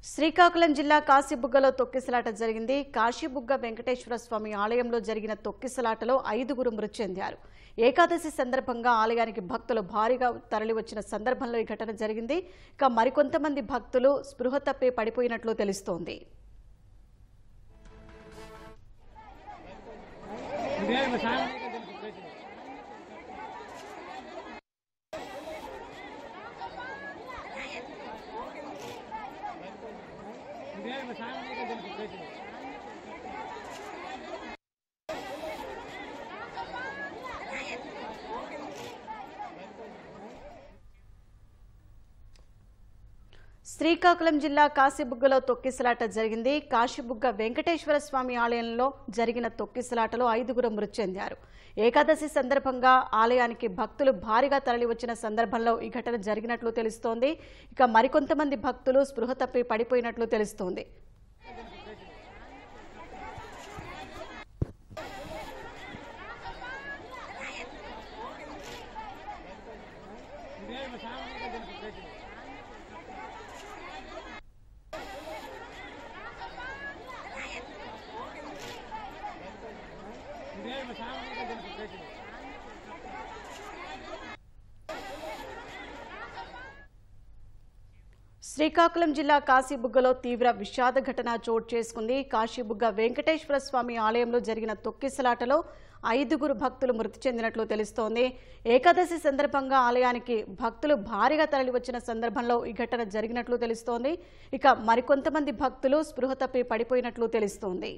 శ్రీకాకుళం జిల్లా కాశీబుగ్గలో తొక్కిసలాట జరిగింది. కాశీబుగ్గ వెంకటేశ్వర స్వామి ఆలయంలో జరిగిన తొక్కిసలాటలో 5గురు మృతి చెందారు. ఏకాదశి సందర్భంగా ఆలయానికి భక్తులు భారీగా తరలివచ్చిన సందర్భంలో ఈ ఘటన జరిగింది. ఇక మరికొంతమంది భక్తులు స్పృహ తప్పి పడిపోయినట్లు తెలుస్తోంది. శ్రీకాకుళం జిల్లా కాశీబుగ్గలో తొక్కిసలాట జరిగింది. కాశీబుగ్గ వెంకటేశ్వర స్వామి ఆలయంలో జరిగిన తొక్కిసలాటలో 5గురు మృతి చెందారు. ఏకాదశి సందర్భంగా ఆలయానికి భక్తులు భారీగా తరలివచ్చిన సందర్భంలో ఈ ఘటన జరిగినట్లు తెలుస్తోంది. ఇక మరికొంతమంది భక్తులు స్పృహ తప్పి పడిపోయినట్లు తెలుస్తోంది. శ్రీకాకుళం జిల్లా కాశీబుగ్గలో తీవ్ర విషాద ఘటన చోటు చేసుకుంది. కాశీబుగ్గ వెంకటేశ్వర స్వామి ఆలయంలో జరిగిన తొక్కిసలాటలో 5గురు భక్తులు మృతి చెందినట్లు తెలుస్తోంది. ఏకాదశి సందర్భంగా ఆలయానికి భక్తులు భారీగా తరలివచ్చిన సందర్భంలో ఈ ఘటన జరిగినట్లు తెలుస్తోంది. ఇక మరికొంతమంది భక్తులు స్పృహ తప్పి పడిపోయినట్లు తెలుస్తోంది.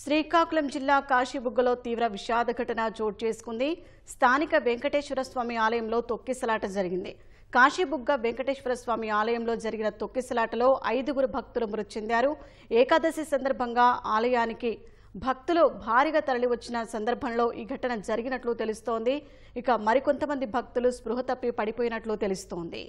శ్రీకాకుళం జిల్లా కాశీబుగ్గలో తీవ్ర విషాద ఘటన చోటు చేసుకుంది. స్థానిక వెంకటేశ్వర స్వామి ఆలయంలో తొక్కిసలాట జరిగింది. కాశీబుగ్గ వెంకటేశ్వర స్వామి ఆలయంలో జరిగిన తొక్కిసలాటలో 5గురు భక్తులు మృతి చెందారు. ఏకాదశి సందర్భంగా ఆలయానికి భక్తులు భారీగా తరలివచ్చిన సందర్భంలో ఈ ఘటన జరిగినట్లు తెలుస్తోంది. ఇక మరికొంతమంది భక్తులు స్పృహ తప్పి పడిపోయినట్లు తెలుస్తోంది.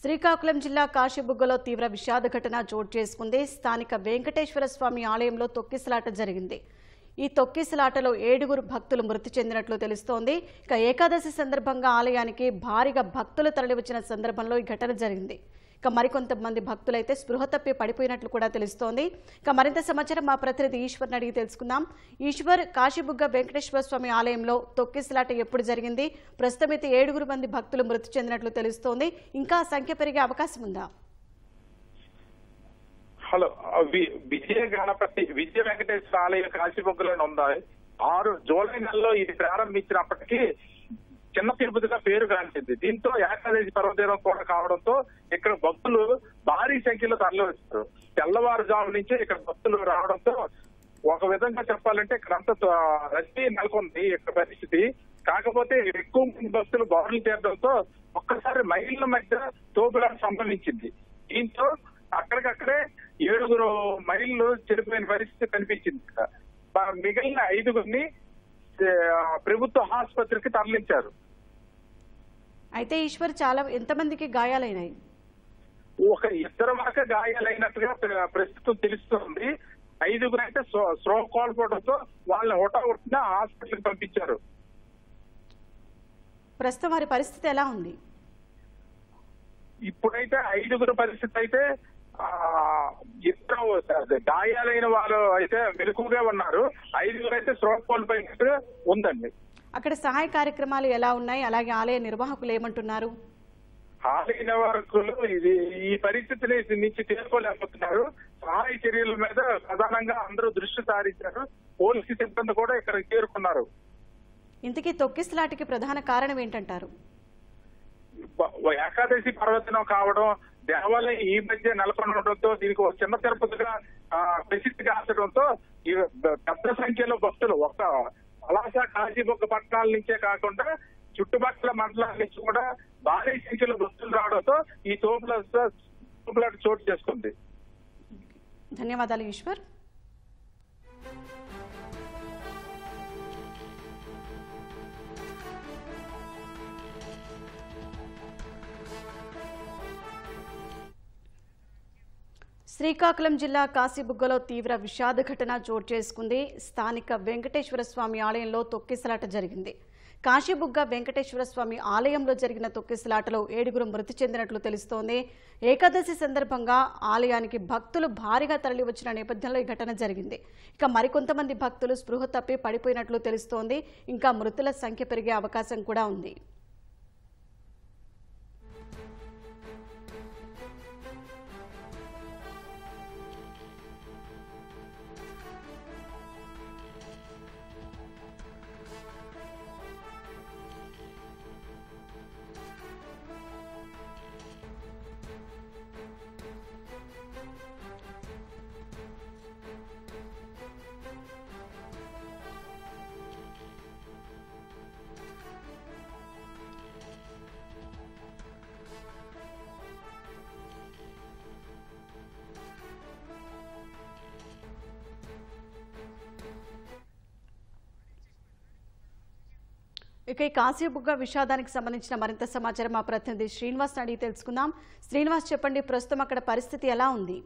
శ్రీకాకుళం జిల్లా కాశీబుగ్గలో తీవ్ర విషాద ఘటన చోటు చేసుకుంది. స్థానిక వెంకటేశ్వర స్వామి ఆలయంలో తొక్కిసలాట జరిగింది. ఈ తొక్కిసలాటలో 7గురు భక్తులు మృతి చెందినట్లు తెలుస్తోంది. ఇక ఏకాదశి సందర్భంగా ఆలయానికి భారీగా భక్తులు తరలివచ్చిన సందర్భంలో ఈ ఘటన జరిగింది. ఇక మరికొంతమంది భక్తులైతే స్పృహ తప్పి పడిపోయినట్లు కూడా తెలుస్తోంది. ఇక మరింత సమాచారం మా ప్రతినిధి ఈశ్వర్ని అడిగి తెలుసుకుందాం. ఈశ్వర్, కాశీబుగ్గ వెంకటేశ్వర స్వామి ఆలయంలో తొక్కిసలాట ఎప్పుడు జరిగింది? ప్రస్తుతం అయితే 7గురు మంది భక్తులు మృతి చెందినట్లు తెలుస్తోంది. ఇంకా సంఖ్య పెరిగే అవకాశం ఉందా? హలో, విజయ వెంకటేశ్వర ఆలయం కాశీబుగ్గలోనే ఉంది. 6 జూలై నెలలో ఇది ప్రారంభించినప్పటికీ చిన్న తిరుపతిగా పేరు గాంచింది. దీంతో ఏకాదశి పర్వదినం కూడా కావడంతో ఇక్కడ భక్తులు భారీ సంఖ్యలో తరలివచ్చారు. తెల్లవారుజాము నుంచి ఇక్కడ భక్తులు రావడంతో ఒక విధంగా చెప్పాలంటే ఇక్కడంతా రద్దీ నెలకొంది ఇక్కడ పరిస్థితి. కాకపోతే ఎక్కువ మంది భక్తులు బారులు తీరడంతో ఒక్కసారి మహిళల మధ్య తోపులాట సంభవించింది. దీంతో అక్కడికక్కడే 7గురు మహిళలు చనిపోయిన పరిస్థితి కనిపించింది. మిగిలిన 5గురిని ప్రభుత్వ ఆసుపత్రికి తరలించారు. అయితే ఈశ్వర్, ఎంతమందికి గాయాలైనాయి? ఒక 2 వరకు గాయాలైనట్టుగా ప్రస్తుతం తెలుస్తోంది. 5గురు అయితే స్పృహ కోల్పోవడంతో వాళ్ళని హుటాహుటిన హాస్పిటల్కి పంపించారు. ప్రస్తుతం వారి పరిస్థితి ఎలా ఉంది? ఇప్పుడైతే 5 పరిస్థితి అయితే ఇద్దరు గాయాలైన వాళ్ళు అయితే మెలకుగా ఉన్నారు. 5 అయితే స్పృహ కోల్పోయినట్టు ఉందండి. అక్కడ సహాయ కార్యక్రమాలు ఎలా ఉన్నాయి, అలాగే ఆలయ నిర్వాహకులు ఏమంటున్నారు? ఆలయ నిర్వాహకులు ఈ పరిస్థితిని నుంచి తేరుకోలేకపోతున్నారు. సహాయ చర్యల మీద ప్రధానంగా అందరూ దృష్టి సారించారు. పోలీసు సిబ్బంది కూడా ఇక్కడికి చేరుకున్నారు. ఇంతకీ తొక్కిసలాటకి ప్రధాన కారణం ఏంటంటారు? ఏకాదశి పర్వదినం కావడం, దేవాలయం ఈ మధ్య నెలకొనడంతో దీనికి ఒక చిన్న తిరుపతిగా ప్రసిద్ధి కాచడంతో పెద్ద సంఖ్యలో భక్తులు ఒక పలాస కాశీబుగ్గ పట్టణాల నుంచే కాకుండా చుట్టుపక్కల మండలాల నుంచి కూడా భారీ సంఖ్యలో భక్తులు రావడంతో ఈ తోపులాట చోటు చేసుకుంది. ధన్యవాదాలు ఈశ్వర్. శ్రీకాకుళం జిల్లా కాశీబుగ్గలో తీవ్ర విషాద ఘటన చోటు చేసుకుంది. స్థానిక వెంకటేశ్వర స్వామి ఆలయంలో తొక్కిసలాట జరిగింది. కాశీబుగ్గ వెంకటేశ్వర స్వామి ఆలయంలో జరిగిన తొక్కిసలాటలో 7 మృతి చెందినట్లు తెలుస్తోంది. ఏకాదశి సందర్భంగా ఆలయానికి భక్తులు భారీగా తరలివచ్చిన నేపథ్యంలో ఈ ఘటన జరిగింది. ఇక మరికొంతమంది భక్తులు స్పృహ తప్పి పడిపోయినట్లు తెలుస్తోంది. ఇంకా మృతుల సంఖ్య పెరిగే అవకాశం కూడా ఉంది. ఇక ఈ కాశీబుగ్గ విషాదానికి సంబంధించిన మరింత సమాచారం మా ప్రతినిధి శ్రీనివాస్ అడిగి తెలుసుకుందాం. శ్రీనివాస్, చెప్పండి, ప్రస్తుతం అక్కడ పరిస్థితి ఎలా ఉంది?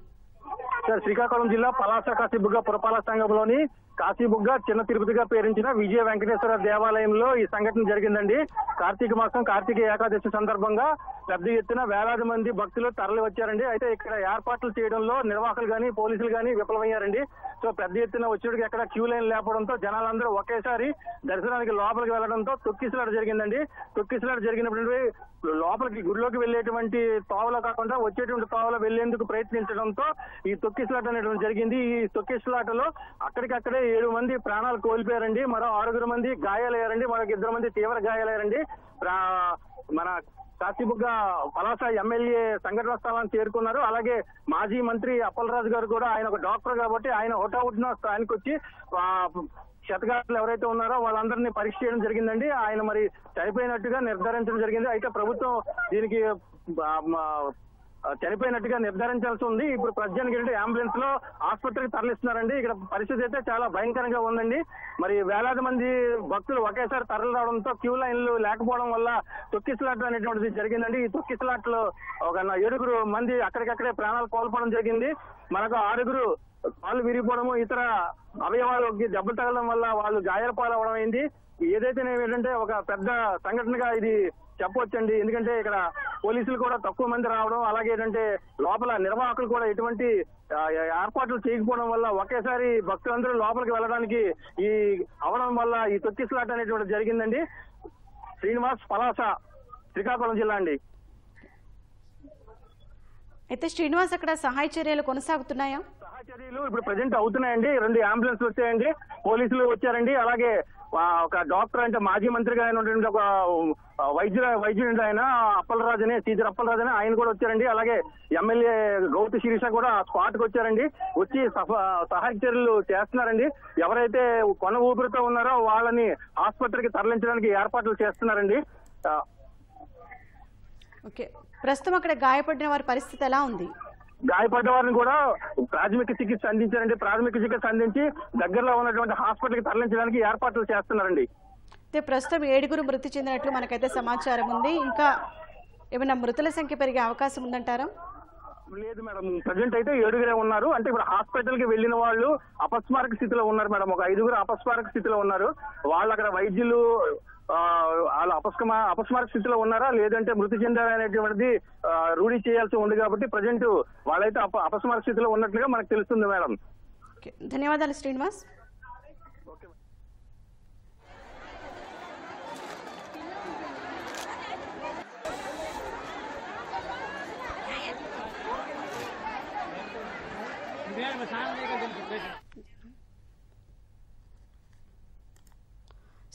శ్రీకాకుళం జిల్లా పలాస కాశీబుగ్గ పురపాలక సంఘంలోని కాశీబుగ్గ చిన్న తిరుపతిగా పేరించిన విజయ వెంకటేశ్వర దేవాలయంలో ఈ సంఘటన జరిగిందండి. కార్తీక మాసం కార్తీక ఏకాదశి సందర్భంగా పెద్ద ఎత్తున వేలాది మంది భక్తులు తరలి వచ్చారండి. అయితే ఇక్కడ ఏర్పాట్లు చేయడంలో నిర్వాహకులు గాని పోలీసులు గాని విఫలమయ్యారండి. సో పెద్ద ఎత్తున వచ్చేటికి ఎక్కడ క్యూ లైన్ లేకపోవడంతో జనాలందరూ ఒకేసారి దర్శనానికి లోపలికి వెళ్లడంతో తొక్కిసలాట జరిగిందండి. తొక్కిసలాట జరిగినప్పుడు లోపలికి గుడిలోకి వెళ్లేటువంటి తోవలో కాకుండా వచ్చేటువంటి తోవలో వెళ్లేందుకు ప్రయత్నించడంతో ఈ తొక్కిసలాట అనేటువంటి జరిగింది. ఈ తొక్కిసలాటలో అక్కడికక్కడే 7 మంది ప్రాణాలు కోల్పోయారండి. మరో 6 మంది గాయాలయ్యారండి. మరొక 2 మంది తీవ్ర గాయాలయ్యారండి. మన కాశీబుగ్గ పలాస ఎమ్మెల్యే సంఘటన స్థలాన్ని చేరుకున్నారు. అలాగే మాజీ మంత్రి అప్పలరాజు గారు కూడా, ఆయన ఒక డాక్టర్ కాబట్టి ఆయన హుటాహుటిన స్థానికి వచ్చి క్షతగాత్రులు ఎవరైతే ఉన్నారో వాళ్ళందరినీ పరీక్ష చేయడం జరిగిందండి. ఆయన మరి చనిపోయినట్టుగా నిర్ధారించడం జరిగింది. అయితే ప్రభుత్వం దీనికి చనిపోయినట్టుగా నిర్ధారించాల్సి ఉంది. ఇప్పుడు ప్రజానికి అంబులెన్స్ లో ఆసుపత్రికి తరలిస్తున్నారండి. ఇక్కడ పరిస్థితి అయితే చాలా భయంకరంగా ఉందండి. మరి వేలాది మంది భక్తులు ఒకేసారి తరలి రావడంతో క్యూ లైన్లు లేకపోవడం వల్ల తొక్కిసలాట అనేటువంటిది జరిగిందండి. ఈ తొక్కిసలాటలో ఒక 7 మంది అక్కడికక్కడే ప్రాణాలు కోల్పోవడం జరిగింది. మనకు 6 కాళ్ళు విరిగిపోవడము, ఇతర అవయవాలకి దెబ్బలు తగలడం వల్ల వాళ్ళు గాయాల పాలవడం అయింది. ఏదైతే ఏంటంటే ఒక పెద్ద సంఘటనగా ఇది చెప్పవచ్చండి. ఎందుకంటే ఇక్కడ పోలీసులు కూడా తక్కువ మంది రావడం, అలాగే ఏంటంటే లోపల నిర్వాహకులు కూడా ఎటువంటి ఏర్పాట్లు చేయకపోవడం వల్ల ఒకేసారి భక్తులందరూ లోపలికి వెళ్ళడానికి ఈ అవడం వల్ల ఈ తొక్కిసలాట అనేటువంటి జరిగిందండి. శ్రీనివాస్, పలాస, శ్రీకాకుళం జిల్లా అండి. అయితే శ్రీనివాస్, అక్కడ సహాయ చర్యలు కొనసాగుతున్నాయా? సహాయ చర్యలు ఇప్పుడు ప్రజెంట్ అవుతున్నాయండి. 2 అంబులెన్స్ వచ్చాయండి, పోలీసులు వచ్చారండి. అలాగే ఒక డాక్టర్, అంటే మాజీ మంత్రిగా అయినటువంటి ఒక వైద్యుడు ఆయన అప్పలరాజునే, సీజర్ అప్పలరాజునే, ఆయన కూడా వచ్చారండి. అలాగే ఎమ్మెల్యే గౌతి శిరీష కూడా స్పాట్ కి వచ్చారండి. వచ్చి సహాయ చర్యలు చేస్తున్నారండి. ఎవరైతే కొన ఊపిరితో ఉన్నారో వాళ్ళని ఆసుపత్రికి తరలించడానికి ఏర్పాట్లు చేస్తున్నారండి. ఓకే, ప్రస్తుతం అక్కడ గాయపడిన వారి పరిస్థితి ఎలా ఉంది? గాయపడ్డ వారిని కూడా ప్రాథమిక చికిత్స అందించారండి. ప్రాథమిక చికిత్స అందించి దగ్గరలో ఉన్నటువంటి హాస్పిటల్కి తరలించడానికి ఏర్పాట్లు చేస్తున్నారండి. అయితే ప్రస్తుతం 7 మృతి చెందినట్లు మనకైతే సమాచారం ఉంది. ఇంకా ఏమైనా మృతుల సంఖ్య పెరిగే అవకాశం ఉందంటారా? లేదు మేడం, ప్రజెంట్ అయితే 7 ఉన్నారు. అంటే ఇప్పుడు హాస్పిటల్ కి వెళ్లిన వాళ్ళు అపస్మారక స్థితిలో ఉన్నారు మేడం. ఒక 5 అపస్మారక స్థితిలో ఉన్నారు. వాళ్ళు అక్కడ వైద్యులు వాళ్ళు అపస్మార స్థితిలో ఉన్నారా లేదంటే మృతి చెందారనేటువంటిది రూఢీ చేయాల్సి ఉంది కాబట్టి ప్రజెంట్ వాళ్ళైతే అపస్మార స్థితిలో ఉన్నట్లుగా మనకు తెలుస్తుంది మేడం. ధన్యవాదాలు శ్రీనివాస్.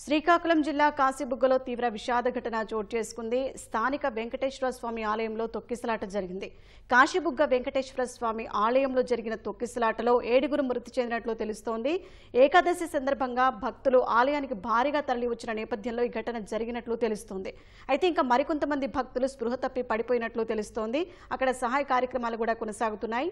శ్రీకాకుళం జిల్లా కాశీబుగ్గలో తీవ్ర విషాద ఘటన చోటు చేసుకుంది. స్థానిక వెంకటేశ్వర స్వామి ఆలయంలో తొక్కిసలాట జరిగింది. కాశీబుగ్గ వెంకటేశ్వర స్వామి ఆలయంలో జరిగిన తొక్కిసలాటలో 7 మృతి చెందినట్లు తెలుస్తోంది. ఏకాదశి సందర్భంగా భక్తులు ఆలయానికి భారీగా తరలి వచ్చిన నేపథ్యంలో ఈ ఘటన జరిగినట్లు తెలుస్తోంది. అయితే ఇంకా మరికొంతమంది భక్తులు స్పృహ తప్పి పడిపోయినట్లు తెలుస్తోంది. అక్కడ సహాయ కార్యక్రమాలు కూడా కొనసాగుతున్నాయి.